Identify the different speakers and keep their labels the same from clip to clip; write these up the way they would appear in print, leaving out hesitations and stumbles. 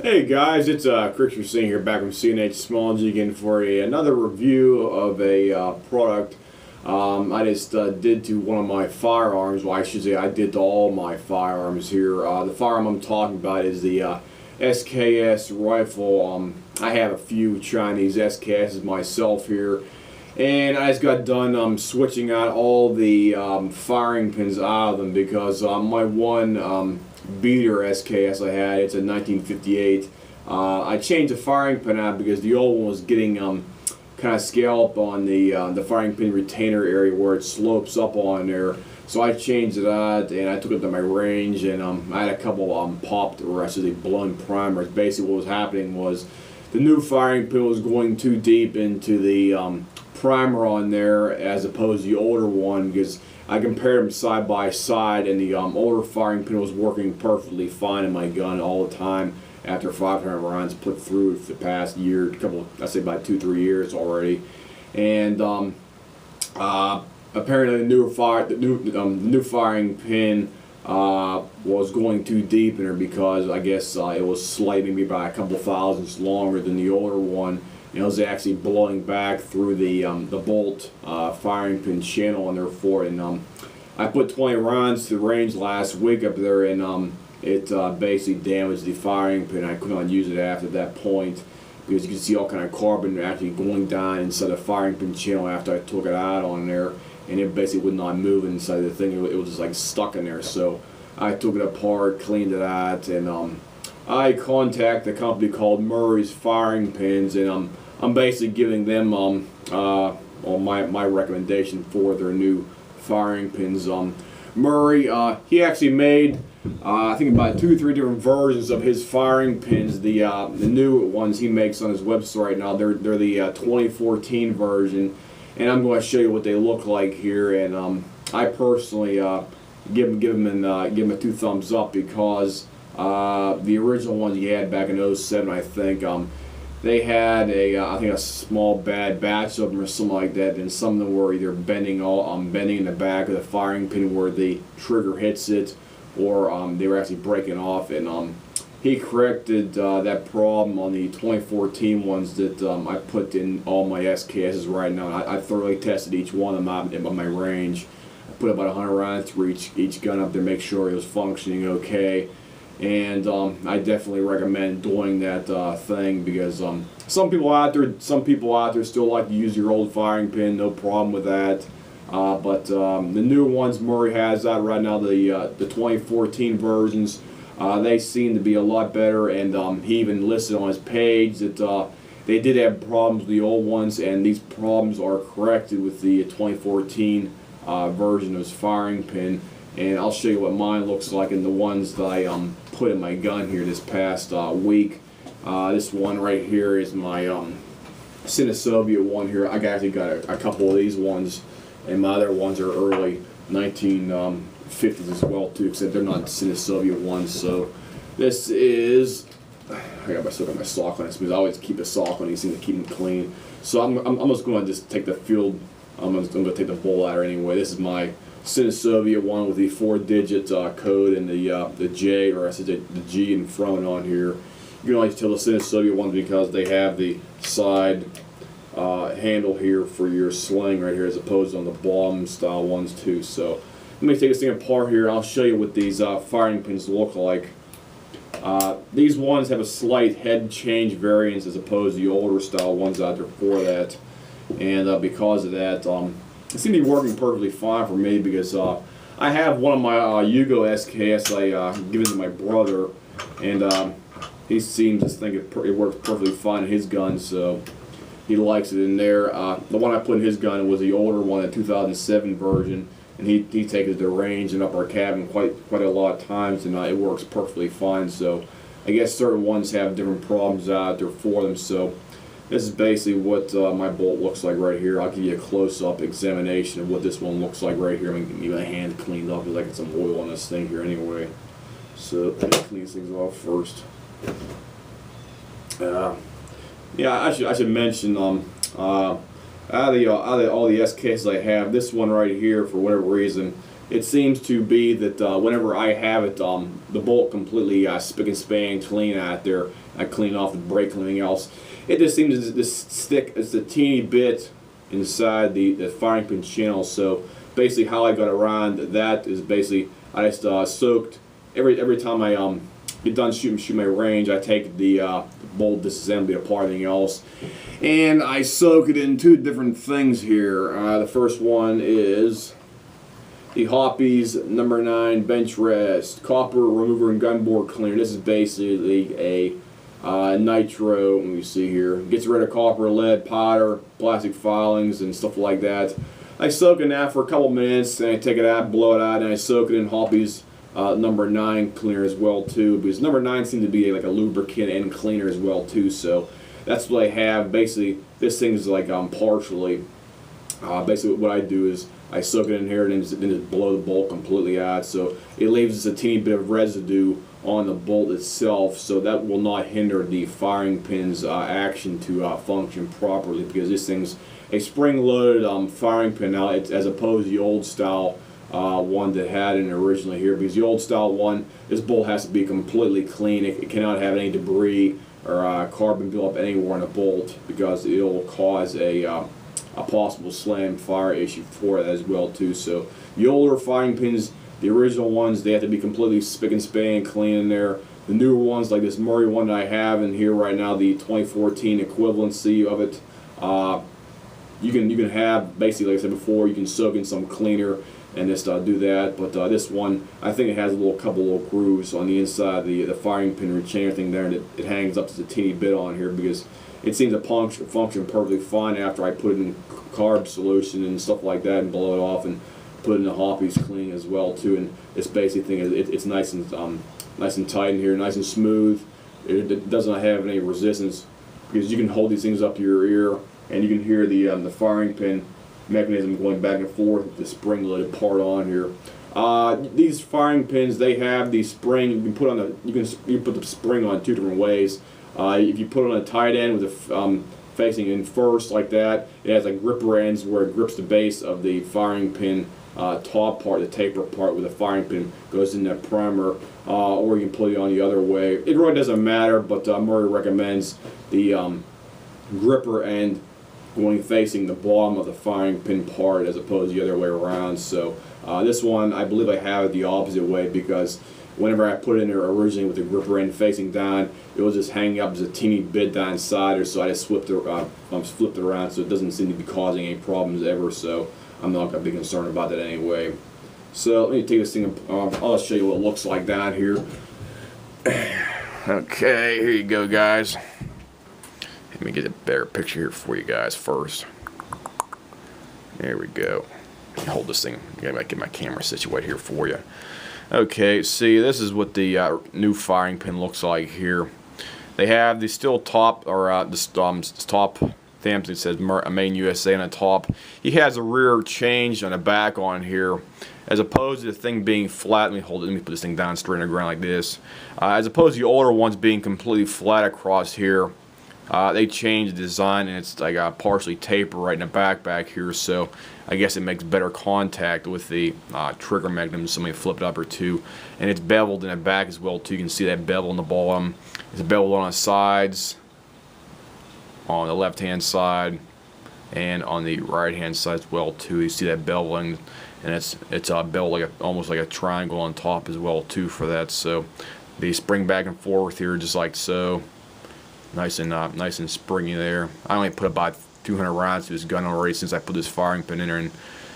Speaker 1: Hey guys, it's Chris Singh here back from CNH Small G again for another review of a product I just did to one of my firearms. Well, I should say I did to all my firearms here. The firearm I'm talking about is the SKS rifle. I have a few Chinese SKSs myself here, and I just got done switching out all the firing pins out of them because my one beater SKS I had, it's a 1958. I changed the firing pin out because the old one was getting kind of scalloped on the firing pin retainer area where it slopes up on there. So I changed it out and I took it to my range, and I had a couple popped, or I should say blown primers. Basically what was happening was the new firing pin was going too deep into the primer on there as opposed to the older one, because I compared them side by side, and the older firing pin was working perfectly fine in my gun all the time after 500 rounds put through it for the past year, I say about 2-3 years already. And apparently the new firing pin was going too deep in there, because I guess it was slightly maybe by a couple thousandths longer than the older one. And it was actually blowing back through the bolt firing pin channel in there for it. And I put 20 rounds to the range last week up there, and it basically damaged the firing pin. I could not use it after that point, because you can see all kind of carbon actually going down inside the firing pin channel after I took it out on there, and it basically would not move inside the thing. It was just like stuck in there. So I took it apart, cleaned it out, and I contacted a company called Murray's Firing Pins, and I'm basically giving them my recommendation for their new firing pins. Murray, he actually made I think about 2 or 3 different versions of his firing pins. The new ones he makes on his website right now, they're the 2014 version, and I'm going to show you what they look like here. And I personally give him a 2 thumbs up, because the original ones he had back in '07, I think, they had I think a small bad batch of them or something like that, and some of them were either bending in the back of the firing pin where the trigger hits it, or they were actually breaking off. And he corrected that problem on the 2014 ones that I put in all my SKSs right now. I thoroughly tested each one of them out at my range. I put about 100 rounds through each gun up there, make sure it was functioning okay. And I definitely recommend doing that thing, because some people out there still like to use your old firing pin, no problem with that. But the new ones Murray has out right now, the 2014 versions, they seem to be a lot better. And he even listed on his page that they did have problems with the old ones, and these problems are corrected with the 2014 version of his firing pin. And I'll show you what mine looks like in the ones that I put in my gun here this past week. This one right here is my Soviet one here. I actually got a couple of these ones, and my other ones are early 1950s as well too, except they're not Soviet ones. So this is, I got my sock on this, because I always keep a sock on these things to keep them clean. So I'm just going to just take the field. I'm going to take the bolt out anyway. This is my Soviet one with the 4-digit code and the J, or I said the G in front on here. You can only tell the Soviet ones because they have the side handle here for your sling right here, as opposed to on the bomb style ones too. So let me take this thing apart here. I'll show you what these firing pins look like. These ones have a slight head change variance as opposed to the older style ones out there for that, and because of that, it seems to be working perfectly fine for me, because I have one of my Yugo SKS I given to my brother, and he seems to think it works perfectly fine in his gun, so he likes it in there. The one I put in his gun was the older one, the 2007 version, and he takes it to range and up our cabin quite a lot of times, and it works perfectly fine. So I guess certain ones have different problems out there for them. So this is basically what my bolt looks like right here. I'll give you a close-up examination of what this one looks like right here. I'm going to give my hand cleaned up, because I got some oil on this thing here anyway. So let me clean these things off first. Yeah, I should mention, out of all the SKs I have, this one right here, for whatever reason, it seems to be that whenever I have it, the bolt completely spick and span clean out there. I clean off the brake and everything else. It just seems to stick it's a teeny bit inside the firing pin channel. So basically, how I got around that is basically I just soaked every time I get done shooting my range. I take the bolt disassembly apart, everything else, and I soak it in 2 different things here. The first one is the Hoppe's number 9 bench rest copper remover and gunboard cleaner. This is basically a nitro. Let me see here. Gets rid of copper, lead, powder, plastic filings, and stuff like that. I soak in that for a couple minutes, and I take it out, blow it out, and I soak it in Hoppe's number 9 cleaner as well too. Because number 9 seems to be like a lubricant and cleaner as well too. So that's what I have. Basically, this thing is like partially. Basically, what I do is I soak it in here and then just blow the bolt completely out. So it leaves just a teeny bit of residue on the bolt itself, so that will not hinder the firing pin's action to function properly, because this thing's a spring-loaded firing pin now, as opposed to the old style one that had it originally here. Because the old style one, this bolt has to be completely clean. It cannot have any debris or carbon buildup anywhere in the bolt, because it will cause a possible slam fire issue for it as well too. So the older firing pins, the original ones, they have to be completely spick and span clean in there. The newer ones, like this Murray one that I have in here right now, the 2014 equivalency of it, you can have, basically, like I said before, you can soak in some cleaner and just do that. But this one, I think it has a couple little grooves on the inside of the firing pin retainer thing there, and it hangs up just a teeny bit on here, because it seems to function perfectly fine after I put it in carb solution and stuff like that and blow it off and put it in the Hoppe's clean as well too. And this basic thing, it's nice and tight in here, nice and smooth. It doesn't have any resistance, because you can hold these things up to your ear and you can hear the firing pin mechanism going back and forth with the spring-loaded part on here. These firing pins, they have the spring. You can put on you put the spring on 2 different ways. If you put it on a tight end with the facing in first like that, it has like gripper ends where it grips the base of the firing pin top part, the taper part, where the firing pin goes in that primer, or you can put it on the other way. It really doesn't matter, but Murray recommends the gripper end going facing the bottom of the firing pin part as opposed to the other way around. So this one, I believe I have it the opposite way, because whenever I put it in there originally with the gripper end facing down, it was just hanging up as a teeny bit down side, or so I just flipped it around, so it doesn't seem to be causing any problems ever. So I'm not going to be concerned about that anyway. So let me take this thing, I'll show you what it looks like down here. Okay, here you go, guys. Let me get a better picture here for you guys first. There we go. Hold this thing, get my camera situated here for you. Okay, see, this is what the new firing pin looks like here. They have the steel top, or this top stamp that says Made in USA on the top. He has a rear change on the back on here, as opposed to the thing being flat. Let me put this thing down straight on the ground like this. As opposed to the older ones being completely flat across here. They changed the design, and it's like partially tapered right in the back here, so I guess it makes better contact with the trigger mechanism. So let me flip it up or two, and it's beveled in the back as well too. You can see that bevel in the bottom. It's beveled on the sides, on the left hand side, and on the right hand side as well too. You see that beveling, and it's beveled like almost like a triangle on top as well too for that. So they spring back and forth here just like so. Nice and springy there. I only put about 200 rounds to this gun already since I put this firing pin in there, and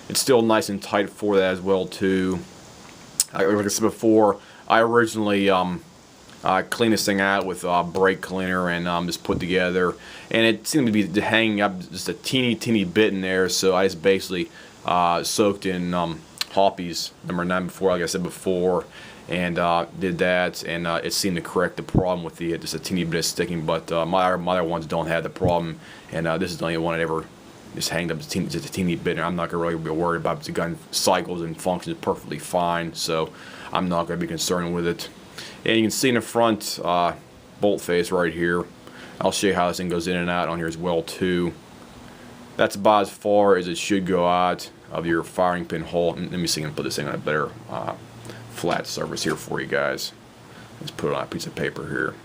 Speaker 1: it's still nice and tight for that as well too. Like I said before, I originally cleaned this thing out with brake cleaner and just put together, and it seemed to be hanging up just a teeny bit in there. So I just basically soaked in Hoppe's number 9 before, like I said before, and did that, and it seemed to correct the problem with the just a teeny bit of sticking. But my other ones don't have the problem, and this is the only one that ever just hanged up just a teeny bit. And I'm not gonna really be worried about it. The gun cycles and functions perfectly fine, so I'm not gonna be concerned with it. And you can see in the front bolt face right here. I'll show you how this thing goes in and out on here as well too. That's about as far as it should go out. of your firing pin hole. Let me see if I can put this thing on a better flat surface here for you guys. Let's put it on a piece of paper here.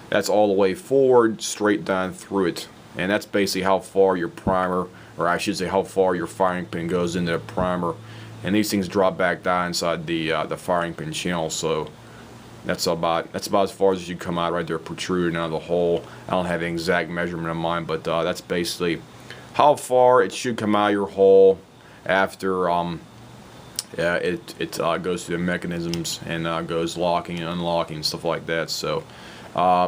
Speaker 1: That's all the way forward, straight down through it. And that's basically how far your primer, or I should say how far your firing pin goes into the primer. And these things drop back down inside the firing pin channel, so that's about as far as you come out right there, protruding out of the hole. I don't have an exact measurement in mind, but that's basically how far it should come out of your hole after it goes through the mechanisms and goes locking and unlocking and stuff like that. So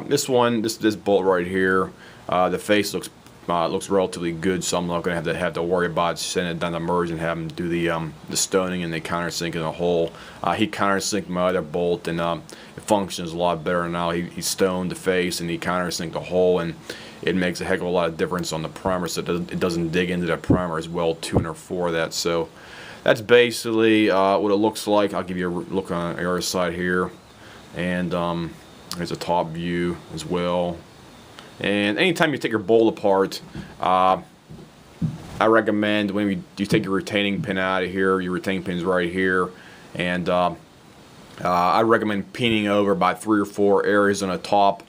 Speaker 1: this bolt right here, the face looks relatively good, so I'm not going to have to worry about sending it down the murry and have him do the stoning and the countersink in the hole. He countersinked my other bolt, and it functions a lot better now. He stoned the face and he countersinked the hole, and it makes a heck of a lot of difference on the primer, so it doesn't dig into the primer as well too, or for that. So that's basically what it looks like. I'll give you a look on the other side here, and there's a top view as well. And anytime you take your bolt apart, I recommend when you take your retaining pin out of here, your retaining pin's right here, and I recommend pinning over about 3 or 4 areas on the top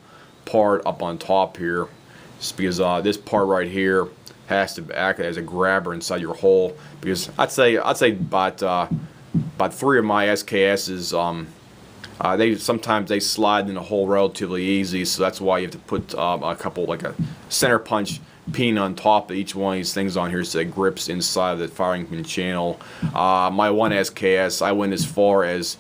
Speaker 1: part up on top here, just because this part right here has to act as a grabber inside your hole. Because I'd say about 3 of my SKSs, sometimes they slide in the hole relatively easy, so that's why you have to put a couple, like a center punch pin on top of each one of these things on here, so it grips inside of the firing pin channel. My one SKS, I went as far as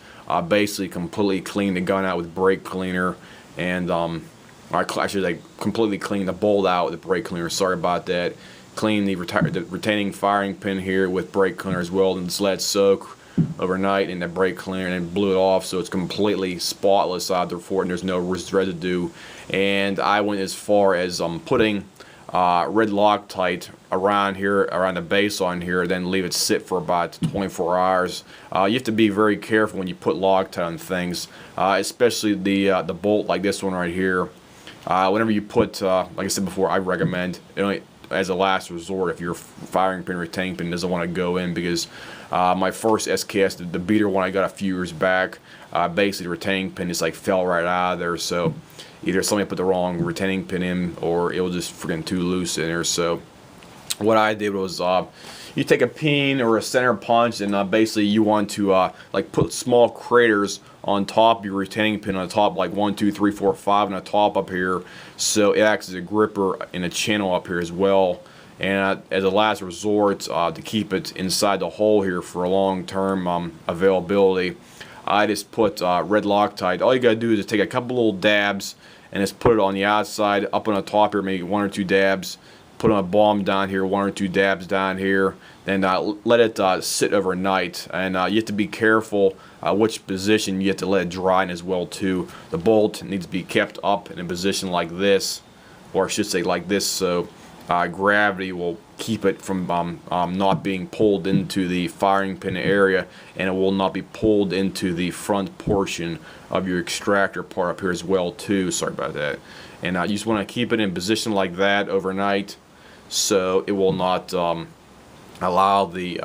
Speaker 1: basically completely clean the gun out with brake cleaner, and I should completely clean the bolt out with the brake cleaner. Sorry about that. Clean the retaining firing pin here with brake cleaner as well, and just let it soak overnight in the brake cleaner, and blew it off so it's completely spotless out there for it, and there's no residue. And I went as far as putting red Loctite around here, around the base on here, then leave it sit for about 24 hours. You have to be very careful when you put Loctite on things, especially the bolt like this one right here. Whenever you put, like I said before, I recommend it as a last resort if your firing pin retaining pin doesn't want to go in, because my first SKS, the beater one I got a few years back, basically the retaining pin just fell right out of there. So either somebody put the wrong retaining pin in, or it was just freaking too loose in there. So what I did was you take a pin or a center punch, and basically you want to put small craters on top of your retaining pin, on the top, like 1, 2, 3, 4, 5 on the top up here, so it acts as a gripper in a channel up here as well. And as a last resort, to keep it inside the hole here for a long-term availability, I just put red Loctite. All you gotta do is just take a couple little dabs and just put it on the outside, up on the top here, maybe 1 or 2 dabs. Put on a bomb down here, 1 or 2 dabs down here, then let it sit overnight. And you have to be careful which position you have to let it dry in as well too. The bolt needs to be kept up in a position like this, or I should say like this, so gravity will keep it from not being pulled into the firing pin area, and it will not be pulled into the front portion of your extractor part up here as well too. Sorry about that. And you just want to keep it in position like that overnight, so it will not allow the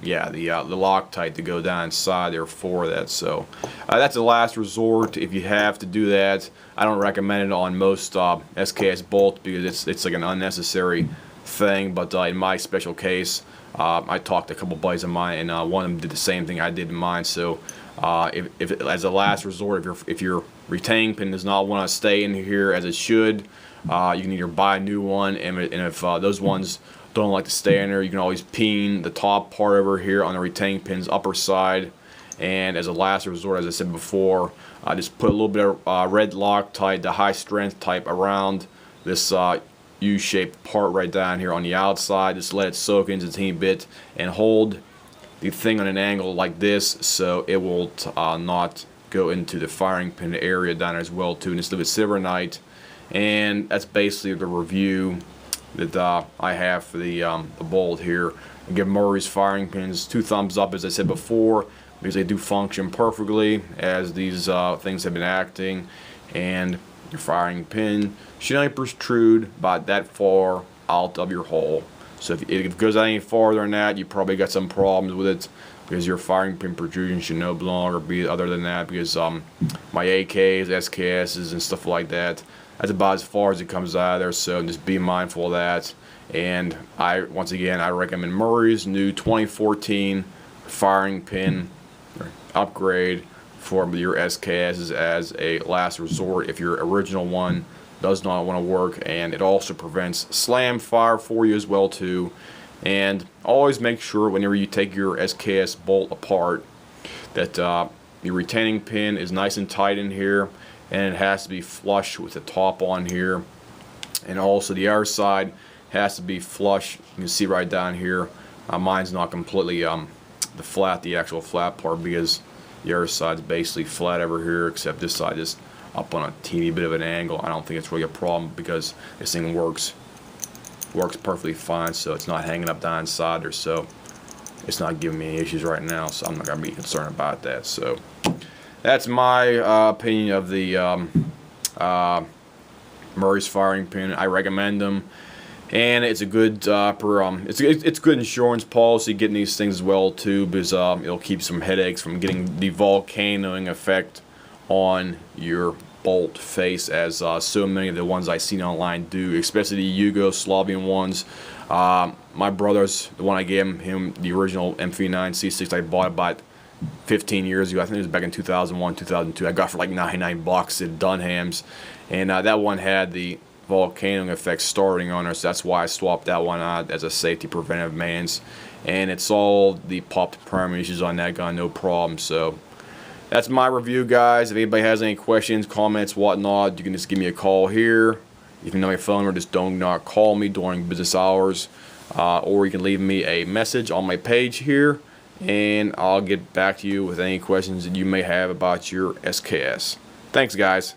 Speaker 1: Loctite to go down inside there for that. So that's the last resort if you have to do that. I don't recommend it on most SKS bolts because it's like an unnecessary thing, but in my special case, I talked to a couple buddies of mine, and one of them did the same thing I did in mine. So if as a last resort, if your retaining pin does not want to stay in here as it should, you can either buy a new one, and if those ones don't like to stay in there, you can always pin the top part over here on the retaining pin's upper side. And as a last resort, as I said before, just put a little bit of red Loctite, the high strength type, around this U-shaped part right down here on the outside. Just let it soak into a teeny bit, and hold the thing on an angle like this so it will not go into the firing pin area down there as well too. And just leave it sit overnight. And that's basically the review that I have for the bolt here. I give Murray's firing pins 2 thumbs up, as I said before, because they do function perfectly as these things have been acting, and your firing pin should only protrude about that far out of your hole. So if it goes any farther than that, you probably got some problems with it, because your firing pin protrusion should no longer be other than that, because my AKs, SKSs, and stuff like that, that's about as far as it comes out of there. So just be mindful of that. And once again, I recommend Murray's new 2014 firing pin upgrade for your SKSs as a last resort if your original one does not want to work, and it also prevents slam fire for you as well too. And always make sure whenever you take your SKS bolt apart that your retaining pin is nice and tight in here, and it has to be flush with the top on here, and also the other side has to be flush. You can see right down here, mine's not completely the actual flat part, because the other side's basically flat over here, except this side is up on a teeny bit of an angle. I don't think it's really a problem because this thing works perfectly fine, so it's not hanging up down inside there, so it's not giving me any issues right now, so I'm not going to be concerned about that. So that's my opinion of the Murray's firing pin. I recommend them, and it's a good it's good insurance policy getting these things as well too, because it'll keep some headaches from getting the volcanoing effect on your bolt face, as so many of the ones I've seen online do, especially the Yugoslavian ones. My brother's the one I gave him the original M39 C6 I bought about 15 years ago. I think it was back in 2001, 2002. I got for like 99 bucks at Dunham's, and that one had the volcanoing effect starting on her, so that's why I swapped that one out as a safety preventive maintenance, and it solved the popped primary issues on that gun, no problem. So that's my review, guys. If anybody has any questions, comments, whatnot, you can just give me a call here. You can know my phone number, just don't not call me during business hours, or you can leave me a message on my page here, and I'll get back to you with any questions that you may have about your SKS. Thanks, guys.